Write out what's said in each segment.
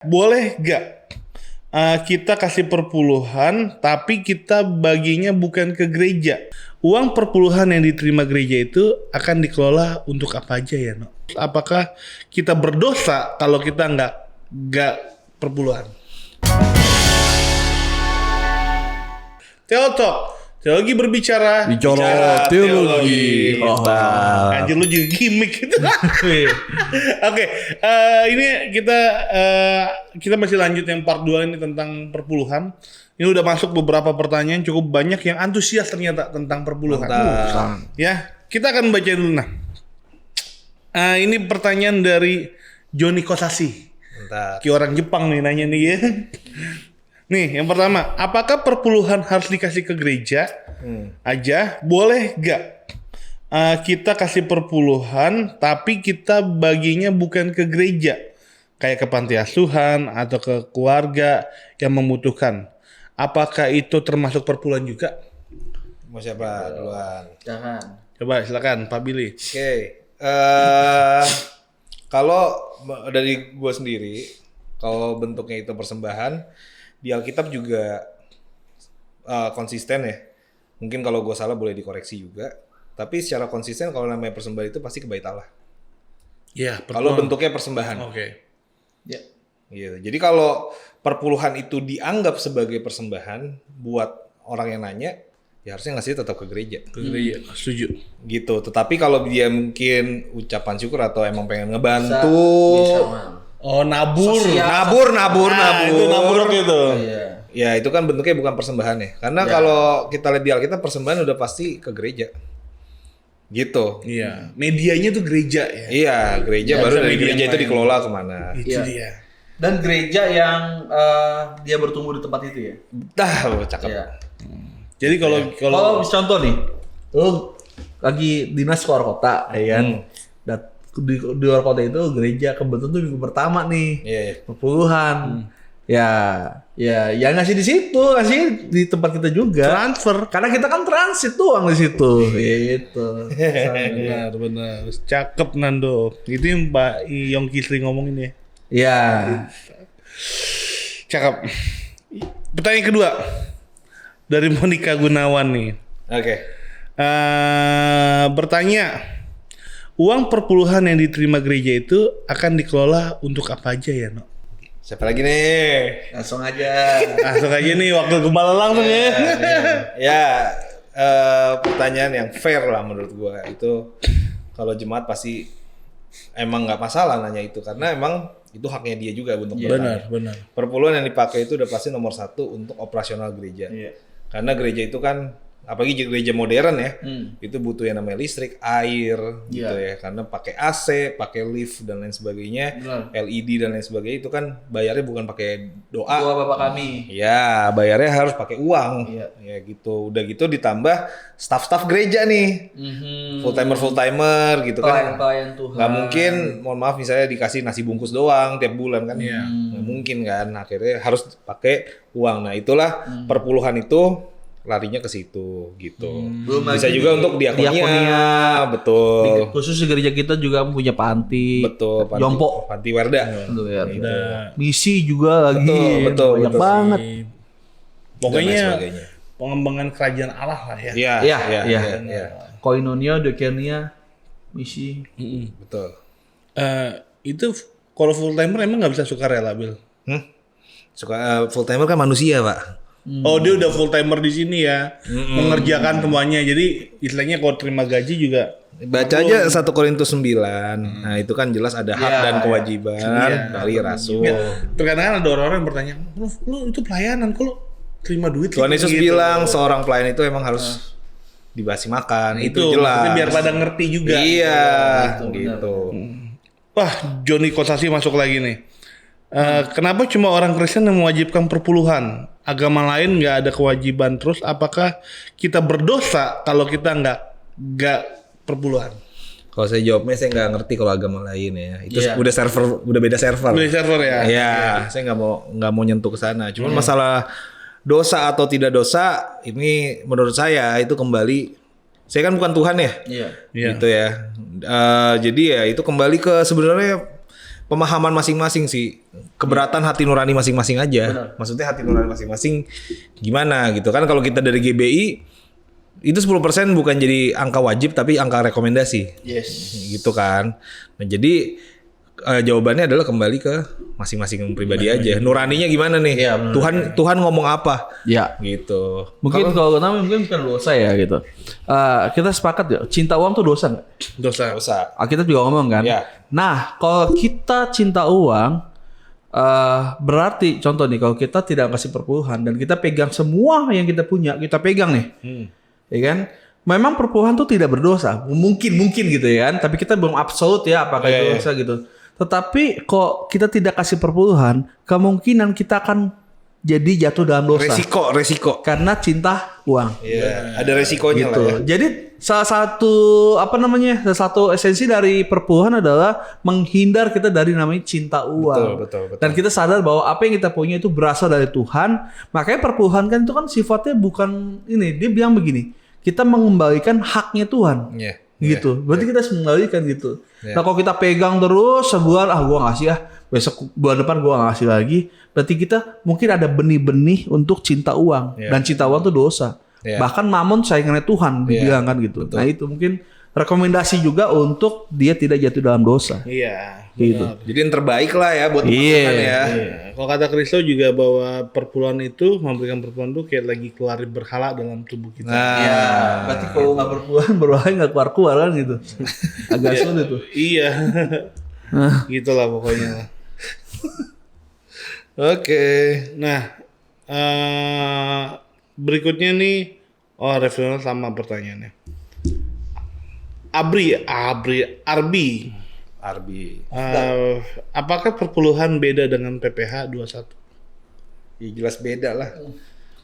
Boleh gak kita kasih perpuluhan tapi kita baginya bukan ke gereja? Uang perpuluhan yang diterima gereja itu akan dikelola untuk apa aja ya, No? Apakah kita berdosa kalau kita nggak perpuluhan? Teotok, teologi berbicara. Bicara teologi. Anjir lu juga gimmick gitu. Oke, ini kita masih lanjut yang part 2 ini tentang perpuluhan. Ini udah masuk beberapa pertanyaan, cukup banyak yang antusias ternyata tentang perpuluhan. Ya, kita akan baca dulu nah. Ini pertanyaan dari Joni Kosasi. Kayak orang Jepang nih nanya nih ya. Nih, yang pertama, apakah perpuluhan harus dikasih ke gereja aja? Boleh gak kita kasih perpuluhan tapi kita baginya bukan ke gereja, kayak ke panti asuhan atau ke keluarga yang membutuhkan? Apakah itu termasuk perpuluhan juga? Mau siapa duluan? Jangan. Coba silakan Pak Billy. Oke. Kalau dari gue sendiri, kalau bentuknya itu persembahan, di Alkitab juga konsisten ya. Mungkin kalau gue salah boleh dikoreksi juga. Tapi secara konsisten kalau namanya persembahan itu pasti ke bait Allah. Iya. Kalau bentuknya persembahan. Oke. Ya. Gitu. Jadi kalau perpuluhan itu dianggap sebagai persembahan buat orang yang nanya, ya harusnya ngasih tetap ke gereja. Ke gereja, setuju. Gitu. Tetapi kalau dia mungkin ucapan syukur atau emang pengen ngebantu. Bisa. Oh, nabur. Nabur. Itu nabur gitu. Iya. Ya itu kan bentuknya bukan persembahan ya. Karena kalau kita lihat di Alkitab persembahan udah pasti ke gereja. Gitu. Iya. Medianya tuh gereja ya. Iya, gereja Ya, baru bisa dari media gereja yang itu lain. dikelola kemana. Itu Iya. dia. Dan gereja yang dia bertumbuh di tempat itu ya. Dah, cakep. Iya. Jadi kalau Kalau contoh nih, lu lagi dinas keluar kota, ya kan? Dan di luar kota itu gereja kebetulan tuh minggu pertama nih, Iya. perpuluhan. Ya ngasih di situ, ngasih di tempat kita juga. transfer. Karena kita kan transit doang di situ, gitu. Benar. Cakep Nando. Itu yang Pak Yongki sering ngomongin ya. Ya, Cakep. Pertanyaan kedua dari Monica Gunawan nih. Oke. Bertanya, uang perpuluhan yang diterima gereja itu akan dikelola untuk apa aja ya, No? Siapa lagi nih? langsung aja. Langsung aja nih, waktu gembala langsung ya. Ya, pertanyaan yang fair lah menurut gua. Itu kalau jemaat pasti emang nggak masalah nanya itu karena emang itu haknya dia juga untuk bertanya. Benar. Perpuluhan yang dipakai itu udah pasti nomor 1 untuk operasional gereja. Iya. Karena gereja itu kan, apalagi gereja modern ya, itu butuh yang namanya listrik, air, gitu ya. Karena pakai AC, pakai lift dan lain sebagainya, Benar. LED dan lain sebagainya itu kan bayarnya bukan pakai doa. Doa Bapak kami. Ya, bayarnya harus pakai uang. Iya. Ya gitu. Udah gitu ditambah staff-staff gereja nih. Full-timer gitu kan. Pelayan Tuhan. Nggak mungkin, mohon maaf misalnya dikasih nasi bungkus doang tiap bulan kan. Iya. Nggak mungkin kan. Akhirnya harus pakai uang. Nah itulah perpuluhan itu larinya ke situ gitu. Belum Bisa lagi juga untuk diakonia. Betul. Khusus di gereja kita juga punya panti. Betul. Jompo. Panti Werda. Betul ya. Nah, Misi juga lagi. Betul, Banyak betul. banget. Dan lain pokoknya sebagainya. pengembangan kerajaan Allah lah ya. Iya. Iya. Koinonia, Dekenia, misi. Betul. Itu kalau full timer emang nggak bisa sukarela, Bil? Suka full timer kan manusia, Pak. Oh, dia udah full timer di sini ya, mengerjakan semuanya. Jadi istilahnya kalau terima gaji juga. Baca aja 1 Korintus 9. Nah, itu kan jelas ada hak dan kewajiban dari rasul. Terkadang ada orang-orang yang bertanya, lu itu pelayanan, kok lu terima duit? Tuhan Yesus gitu? bilang seorang pelayan itu emang harus dibasi makan. Itu jelas. maksudnya biar pada ngerti juga. Iya, gitu. Wah, Joni Kosasi masuk lagi nih. Kenapa cuma orang Kristen yang mewajibkan perpuluhan? Agama lain nggak ada kewajiban. Terus apakah kita berdosa kalau kita nggak perpuluhan? Kalau saya jawabnya saya nggak ngerti kalau agama lain ya. Itu udah beda server. Beli server ya? Iya, saya nggak mau nyentuh ke sana. Cuman masalah dosa atau tidak dosa ini menurut saya itu kembali. Saya kan bukan Tuhan ya. Iya. Iya. Gitu ya. Jadi ya itu kembali ke sebenarnya pemahaman masing-masing sih. Keberatan hati nurani masing-masing aja. Benar. Maksudnya hati nurani masing-masing gimana gitu kan. Kalau kita dari GBI itu 10% bukan jadi angka wajib tapi angka rekomendasi. Yes. Gitu kan. Nah, jadi jawabannya adalah kembali ke masing-masing pribadi aja. Nuraninya gimana nih? Iya, benar. Tuhan ngomong apa? Ya. Gitu. Mungkin kalau namanya mungkin bukan dosa ya gitu. Kita sepakat ya, cinta uang tuh dosa nggak? Dosa. Usah. Kita juga ngomong kan. Ya. Nah, kalau kita cinta uang, berarti contoh nih, kalau kita tidak kasih perpuluhan dan kita pegang semua yang kita punya, kita pegang nih, ya kan? Memang perpuluhan tuh tidak berdosa, mungkin gitu ya kan. Tapi kita belum absolut ya apakah itu dosa gitu. Tetapi kok kita tidak kasih perpuluhan, kemungkinan kita akan jadi jatuh dalam dosa. Resiko. Karena cinta uang. Iya, ada resikonya Gitu. lah ya. Jadi salah satu esensi dari perpuluhan adalah menghindar kita dari namanya cinta uang. Betul. Dan kita sadar bahwa apa yang kita punya itu berasal dari Tuhan. Makanya perpuluhan kan itu kan sifatnya bukan ini. Dia bilang begini, kita mengembalikan haknya Tuhan. Iya. Gitu. Berarti kita harus mengembalikan gitu. Iya. Nah, kalau kita pegang terus sebulan, gua ngasih besok bulan depan gua ngasih lagi. Berarti kita mungkin ada benih-benih untuk cinta uang. Iya. Dan cinta uang itu dosa. Iya. Bahkan mamon saingannya Tuhan dibilang kan gitu. Nah, itu mungkin rekomendasi juga untuk dia tidak jatuh dalam dosa. Iya. Gitu. Jadi yang terbaik lah ya buat Iya. teman-teman ya. Iya. Kalau kata Kristo juga bahwa perpuluhan itu memberikan perpuluhan itu kayak lagi keluarin berhala dalam tubuh kita. Nah, Ya, berarti kalau nggak berpuluhan berwahai nggak keluar kan gitu. Agak sulit tuh. Iya. Gitulah pokoknya. oke. Nah, berikutnya nih, referensi sama pertanyaannya. Arbi. Apakah perpuluhan beda dengan PPH 21? Ya jelas beda lah.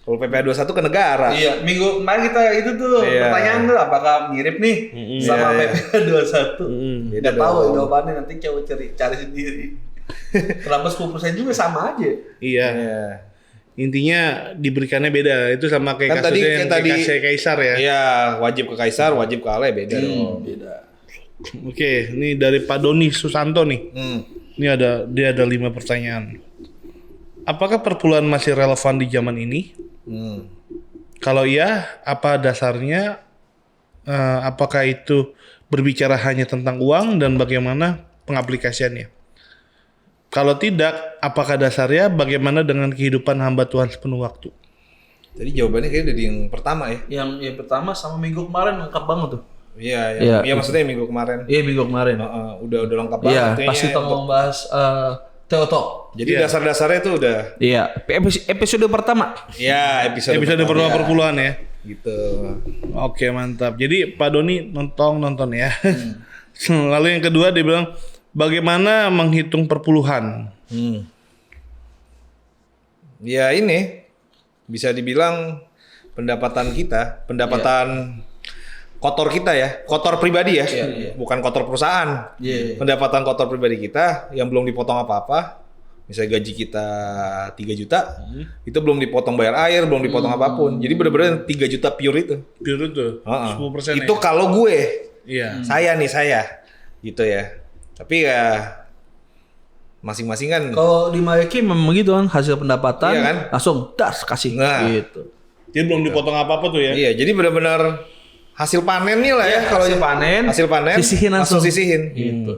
Kalau PPH 21 ke negara. Iya, minggu kemarin kita itu tuh Iya. pertanyaan tuh apakah mirip nih sama Iya, iya. PPH 21? Beda Nggak tahu dong. jawabannya, nanti coba cari sendiri. Kenapa 10% juga sama aja? Iya. Iya. Intinya diberikannya beda. Itu sama kayak Kan kasusnya yang tadi kayak Kaisar ya. Iya, wajib ke Kaisar, wajib ke Allah beda dong. Beda. Oke, ini dari Pak Doni Susanto nih. Hmm. Ini dia ada 5 pertanyaan. Apakah perpuluhan masih relevan di zaman ini? Hmm. Kalau iya, apa dasarnya? Apakah itu berbicara hanya tentang uang dan bagaimana pengaplikasiannya? Kalau tidak, apakah dasarnya bagaimana dengan kehidupan hamba Tuhan sepenuh waktu? Jadi jawabannya kayaknya dari yang pertama ya. Yang pertama sama minggu kemarin lengkap banget tuh. Iya, Iya. maksudnya minggu kemarin. Iya, minggu kemarin. Udah lengkap banget. Iya, artinya pas kita untuk- mau bahas Teotok. Jadi dasar-dasarnya tuh udah. Iya, episode pertama. Ya, episode Episode perpuluhan ya. gitu. Oke, mantap. Jadi Pak Doni nonton ya. Lalu yang kedua dia bilang bagaimana menghitung perpuluhan? Ya ini bisa dibilang pendapatan kita, pendapatan kotor kita ya, kotor pribadi ya, bukan kotor perusahaan. Pendapatan kotor pribadi kita yang belum dipotong apa-apa, misalnya gaji kita 3 juta, itu belum dipotong bayar air, belum dipotong apapun. Jadi benar-benar 3 juta pure itu. Pure itu 10% Itu ya? kalau gue, Iya. saya gitu ya. Tapi ya masing-masing kan. Kalau di Mayaki memang gitu kan, hasil pendapatan Iya kan? langsung das kasih Nah. gitu. Jadi belum dipotong apa-apa tuh ya? Iya, jadi benar-benar hasil panennya lah ya kalau hasil panen, hasil panen sisihin langsung. sisihin. Gitu.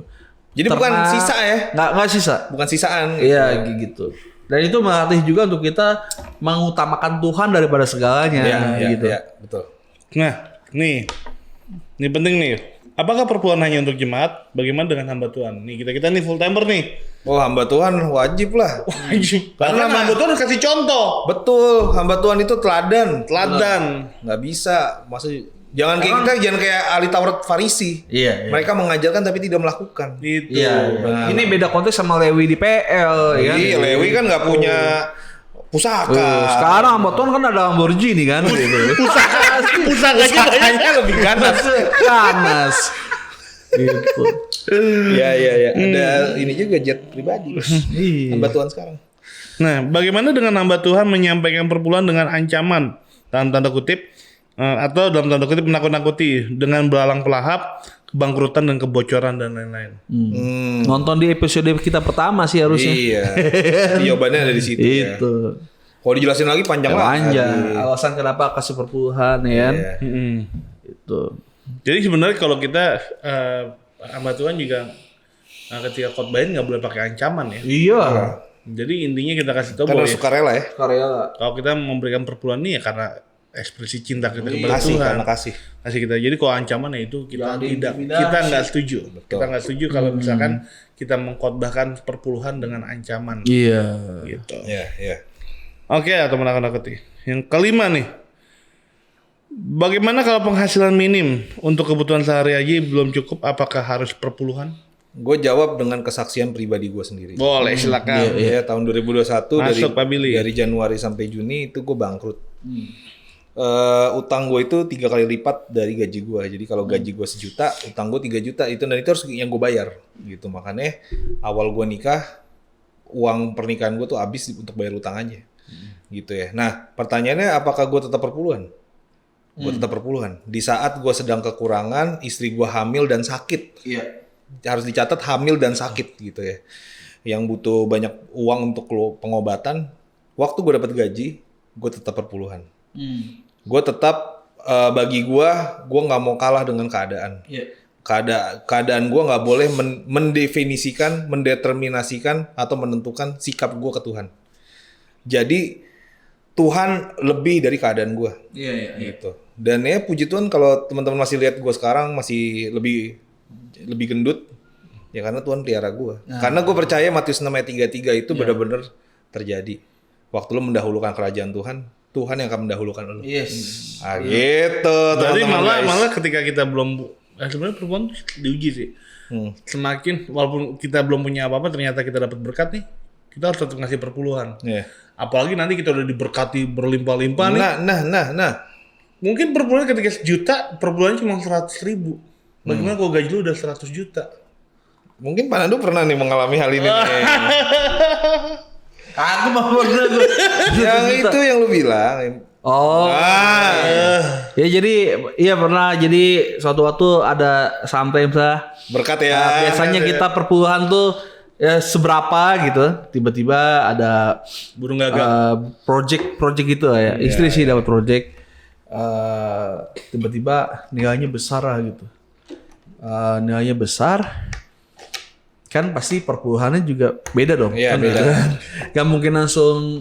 Jadi bukan Ternak, sisa ya, nggak sisa. bukan sisaan. Iya gitu. Dan itu melatih juga untuk kita mengutamakan Tuhan daripada segalanya gitu. Iya, betul. Nah, ini penting nih. Apakah perpuluhan hanya untuk jemaat? Bagaimana dengan hamba Tuhan? Nih kita nih full timer nih. Oh, hamba Tuhan wajib lah. Wajib. Karena hamba Tuhan harus kasih contoh. Betul, hamba Tuhan itu teladan. Nggak bisa. Maksudnya jangan kayak ahli Taurat Farisi. Iya. Mereka mengajarkan tapi tidak melakukan. Gitu. Iya. Ini beda konteks sama Lewi di PL ya. Iya, Lewi kan nggak punya pusaka. Sekarang hamba Tuhan kan ada Lamborghini kan gitu. Pusakanya lebih ganas. Ganas. Gitu. Iya. Ada ini juga jet pribadi. Iya. Hamba Tuhan sekarang. Nah, bagaimana dengan hamba Tuhan menyampaikan perpuluhan dengan ancaman dalam tanda kutip atau dalam tanda kutip menakut-nakuti dengan belalang pelahap kebangkrutan dan kebocoran dan lain-lain. Nonton di episode kita pertama sih harusnya. Iya. Jawabannya ada di situ ya. Itu. Kalau dijelasin lagi panjang lagi. Alasan kenapa kasih perpuluhan ya kan. Iya. Itu. Jadi sebenarnya kalau kita hamba Tuhan juga ketika khotbahin nggak boleh pakai ancaman ya. Iya. Jadi intinya kita kasih tahu Karena bahwa sukarela ya. Karya. kalau kita memberikan perpuluhan ini ya karena ekspresi cinta kita kepada Kasih Tuhan. karena kasih. Kasih kita. Jadi kalau ancaman ya itu kita Jangan tidak, diintimidasi. kita nggak setuju. Kita nggak setuju kalau misalkan kita mengkhotbahkan perpuluhan dengan ancaman. Iya. Gitu. Iya, iya. Oke, teman anak yang kelima nih. Bagaimana kalau penghasilan minim untuk kebutuhan sehari-hari belum cukup? Apakah harus perpuluhan? Gue jawab dengan kesaksian pribadi gue sendiri. Boleh, silakan. Ya, tahun 2021 Masuk, Pak Billy. dari Januari sampai Juni itu gue bangkrut. Utang gue itu 3 kali lipat dari gaji gue. Jadi kalau gaji gue 1 juta, utang gue 3 juta itu, dan itu harus yang gue bayar. Gitu. Makanya awal gue nikah, uang pernikahan gue tuh habis untuk bayar utang aja. Gitu ya. Nah, pertanyaannya apakah gue tetap perpuluhan? Gue tetap perpuluhan. Di saat gue sedang kekurangan, istri gue hamil dan sakit. Iya. Harus dicatat hamil dan sakit gitu ya. Yang butuh banyak uang untuk pengobatan. Waktu gue dapat gaji, gue tetap perpuluhan. Gue tetap bagi gue nggak mau kalah dengan keadaan. Iya. Keadaan gue nggak boleh mendefinisikan, mendeterminasikan atau menentukan sikap gue ke Tuhan. Jadi Tuhan lebih dari keadaan gue. Iya. Gitu. Dan ya puji Tuhan kalau teman-teman masih lihat gue sekarang masih lebih gendut, ya karena Tuhan pelihara gue. Karena gue percaya Matius 6 ayat 33 itu benar-benar terjadi. Waktu lo mendahulukan kerajaan Tuhan, Tuhan yang akan mendahulukan lo. Yes. Gitu. Jadi teman-teman, guys. malah ketika kita belum sebenarnya perempuan diuji sih. Semakin walaupun kita belum punya apa-apa, ternyata kita dapat berkat nih, kita harus tetap ngasih perpuluhan. Iya. Apalagi nanti kita udah diberkati berlimpah-limpah nih. Nah. Mungkin perpuluhan ketika 1 juta, perpuluhannya cuma 100.000. Bagaimana kalau gaji lu udah 100 juta? Mungkin Pak Nandu pernah nih mengalami hal ini nih. Aku mah pernah gue. Yang itu yang lu bilang. Oh. Ya jadi iya pernah, jadi suatu waktu ada sometimes lah. Berkat ya. Biasanya kita perpuluhan tuh ya seberapa gitu. Tiba-tiba ada Burung gagak. project gitu ya. Istri sih dapat project. Tiba-tiba nilainya besar lah gitu. Nilainya besar. Kan pasti perpuluhannya juga beda dong. Iya, Kan beda. Gak mungkin langsung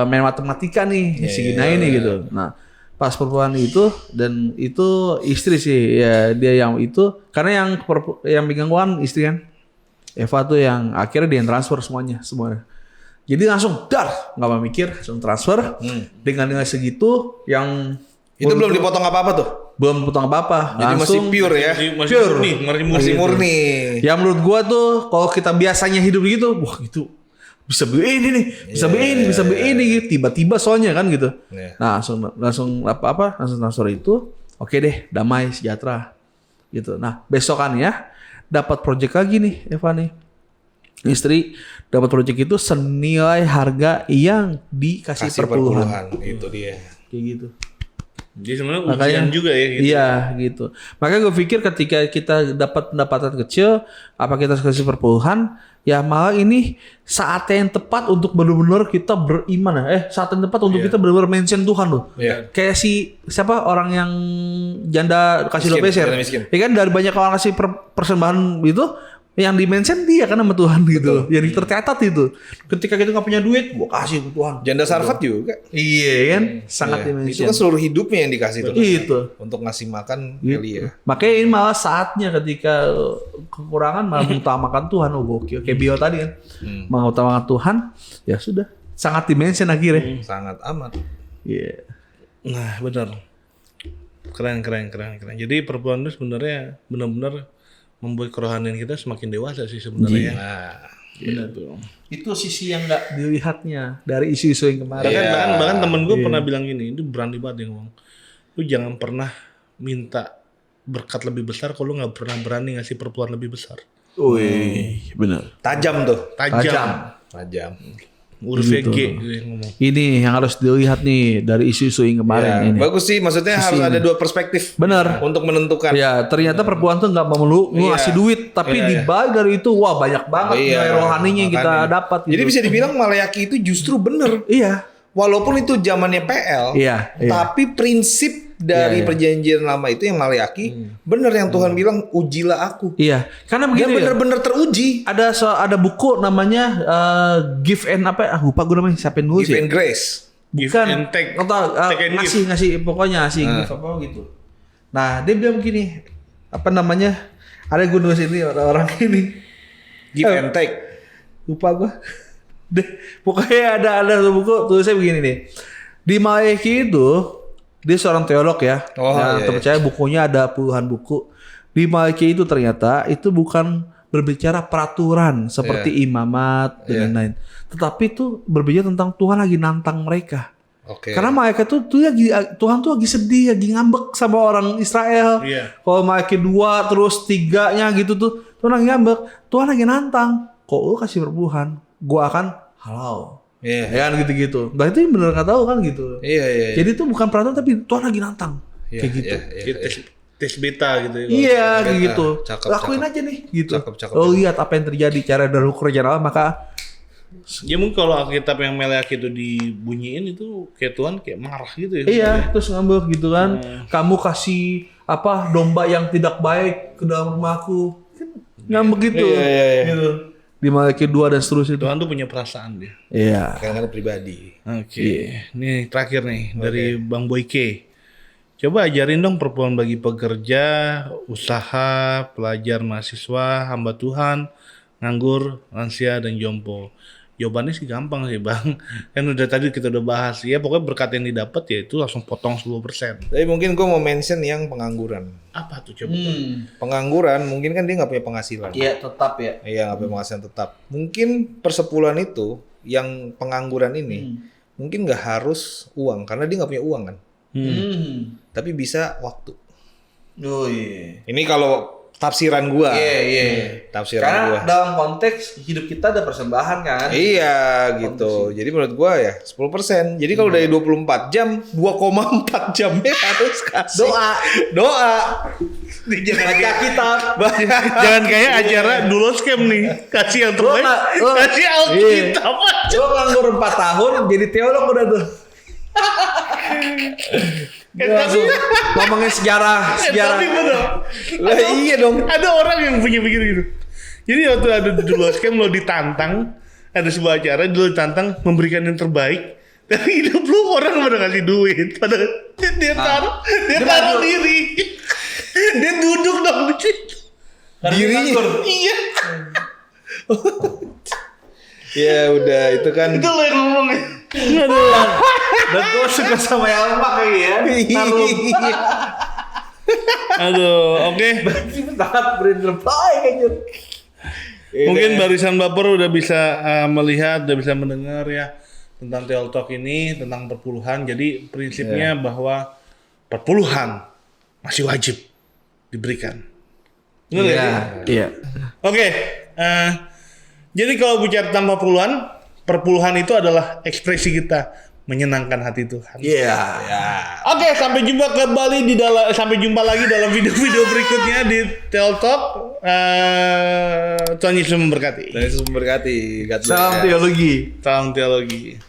main matematika nih segini nih gitu. Nah, pas perpuluhan itu, dan itu istri sih ya, dia yang itu karena yang pegang uang istri kan. Eva tuh yang akhirnya dia yang transfer semuanya. Jadi langsung nggak mau mikir, langsung transfer dengan nilai segitu yang Itu belum dipotong apa-apa tuh. belum potong apa-apa. Jadi masih pure ya. Masih murni. Ya menurut gua tuh kalau kita biasanya hidup gitu, wah itu bisa beli ini nih, bisa beli ini gitu. Tiba-tiba soalnya kan gitu. Iya. Nah, langsung langsung transfer itu, oke deh, damai sejahtera gitu. Nah, besokannya dapat project lagi nih Eva nih. Istri dapat project itu senilai harga yang dikasih Kasih perpuluhan. Itu dia. Kayak gitu. Jadi sebenarnya ujian juga ya gitu. Iya gitu. Makanya gue pikir ketika kita dapat pendapatan kecil, apa kita kasih perpuluhan, ya malah ini saatnya yang tepat untuk benar-benar kita beriman ya. Saat yang tepat untuk kita benar-benar mention Tuhan loh. Iya. Kayak siapa orang yang janda kasih lo peser. Miskin. Ya kan dari banyak orang kasih persembahan itu, yang di-mention dia kan sama Tuhan gitu. Yang tercatat itu. Ketika kita nggak punya duit, gua kasih ke Tuhan. Janda Sarfat juga. Iya kan, sangat Iya. di-mention. Itu kan seluruh hidupnya yang dikasih tuh. Itu. Untuk ngasih makan Gitu. Elia. Makanya ini malah saatnya ketika kekurangan malah mengutamakan Tuhan. Oh gokil. Kayak Bio tadi kan. Mengutamakan Tuhan. Ya sudah. Sangat dimension akhirnya. Sangat amat. Iya. Nah, benar. Keren. Jadi perpuluhan itu sebenarnya benar-benar membuat kerohanian kita semakin dewasa sih sebenarnya. Nah, Benar tuh. Itu sisi yang nggak dilihatnya dari isu-isu yang kemarin. Bahkan temen gue pernah bilang gini, itu berani banget dia ngomong. Lu jangan pernah minta berkat lebih besar kalau lu nggak pernah berani ngasih perpuluhan lebih besar. Wih, benar. tajam tuh. Tajam. Tajam. Hurufnya Gitu. G dia ngomong. Ini yang harus dilihat nih dari isu-isu yang kemarin ini. Bagus sih, maksudnya harus ada dua perspektif. Bener. Untuk menentukan. Ya, ternyata perempuan tuh nggak melulu ngasih duit, tapi di balik dari itu wah banyak banget nilai rohaninya yang kita dapat. Jadi gitu. bisa dibilang Maleakhi itu justru bener. Iya. Walaupun itu zamannya PL, Iya. tapi prinsip dari perjanjian lama itu yang Maleakhi bener yang Tuhan bilang ujilah aku. Iya. Karena Dia begini. bener-bener teruji. Ada buku namanya Give and apa? Lupa gue namanya siapa yang nulis Give ya? and grace. Give Bukan. and take. Atau, Take and give. ngasih pokoknya ngasih give apa gitu. Nah dia bilang begini, apa namanya? Ada gue nulis ini orang ini. Give and take. Lupa gue. Pokoknya ada buku tulisnya begini nih. Di Maleakhi itu dia seorang teolog ya. Terpercaya bukunya ada puluhan buku. Di Maleakhi itu ternyata itu bukan berbicara peraturan seperti imamat dan lain-lain. Tetapi itu berbicara tentang Tuhan lagi nantang mereka. Karena mereka tuh lagi Tuhan tuh lagi sedih, lagi ngambek sama orang Israel. Kalau Maleakhi 2 terus 3-nya gitu tuh Tuhan lagi ngambek. Tuhan lagi nantang. Kok lu kasih perpuluhan? Gua akan halau. Ya kan gitu-gitu. Nah itu bener nggak tahu kan gitu. Iya. Jadi itu bukan peraturan tapi Tuhan lagi nantang. Kayak gitu. Tes beta gitu ya. Iya kayak gitu. Cakep, Lakuin aja nih gitu. Cakep. Lo lihat apa yang terjadi cara dari kerjaan Allah maka Ya mungkin kalau Alkitab yang Maleakhi itu dibunyiin itu kayak Tuhan kayak marah gitu ya. iya terus ngambek gitu kan. Kamu kasih apa domba yang tidak baik ke dalam rumahku. Kan ngambek gitu. Gitu. Di Maleakhi 2 dan seterusnya itu. Tuhan tuh punya perasaan dia. Iya. Kadang-kadang pribadi. Oke. Ini terakhir nih dari Bang Boyke. Coba ajarin dong perpuluhan bagi pekerja, usaha, pelajar, mahasiswa, hamba Tuhan, nganggur, lansia, dan jompo. Jawabannya sih gampang sih Bang. Kan udah tadi kita udah bahas. Ya pokoknya berkat yang didapat ya itu langsung potong 10%. Tapi mungkin gue mau mention yang pengangguran. Apa tuh coba? Pengangguran mungkin kan dia nggak punya penghasilan. Iya tetap ya. Iya nggak punya penghasilan tetap. Mungkin persepuluhan itu yang pengangguran ini mungkin nggak harus uang karena dia nggak punya uang kan. Tapi bisa waktu. Oh iya. Ini kalau tafsiran gua. Iya. Tafsiran Karena gua. dalam konteks hidup kita ada persembahan kan. Iya gitu. Jadi menurut gua ya 10%. Jadi kalau dari 24 jam, 2,4 jamnya harus kasih doa. Jangan kayak kita. Jangan kayak acara dulu scam nih. Kasih yang terbaik. Kasih Alkitab aja. Lo nganggur 4 tahun jadi teolog udah tuh. Langsung ngomongin sejarah. Tapi bener. Lah iya dong. Ada orang yang punya pikir gitu. Jadi waktu ada dulu scam lo ditantang, ada sebuah acara lo ditantang memberikan yang terbaik. Tapi hidup lu orang pada ngasih duit, pada dia taruh diri, dia duduk dong di situ. Dirinya. Iya. Ya udah itu kan. Itu lo yang ngomongnya. Dan gue suka sama yang lemak kayak ya. Aduh, oke. Sangat berterbaik aja. Mungkin barisan baper udah bisa melihat, udah bisa mendengar ya tentang Teol Talk ini, tentang perpuluhan. Jadi prinsipnya bahwa perpuluhan masih wajib diberikan. Iya. Oke. Jadi kalau bicara tentang perpuluhan itu adalah ekspresi kita menyenangkan hati Tuhan. Iya. Oke, sampai jumpa lagi dalam video-video berikutnya di Teol Talk. Tuhan Yesus memberkati. Dan itu memberkati. Salam teologi. Salam teologi.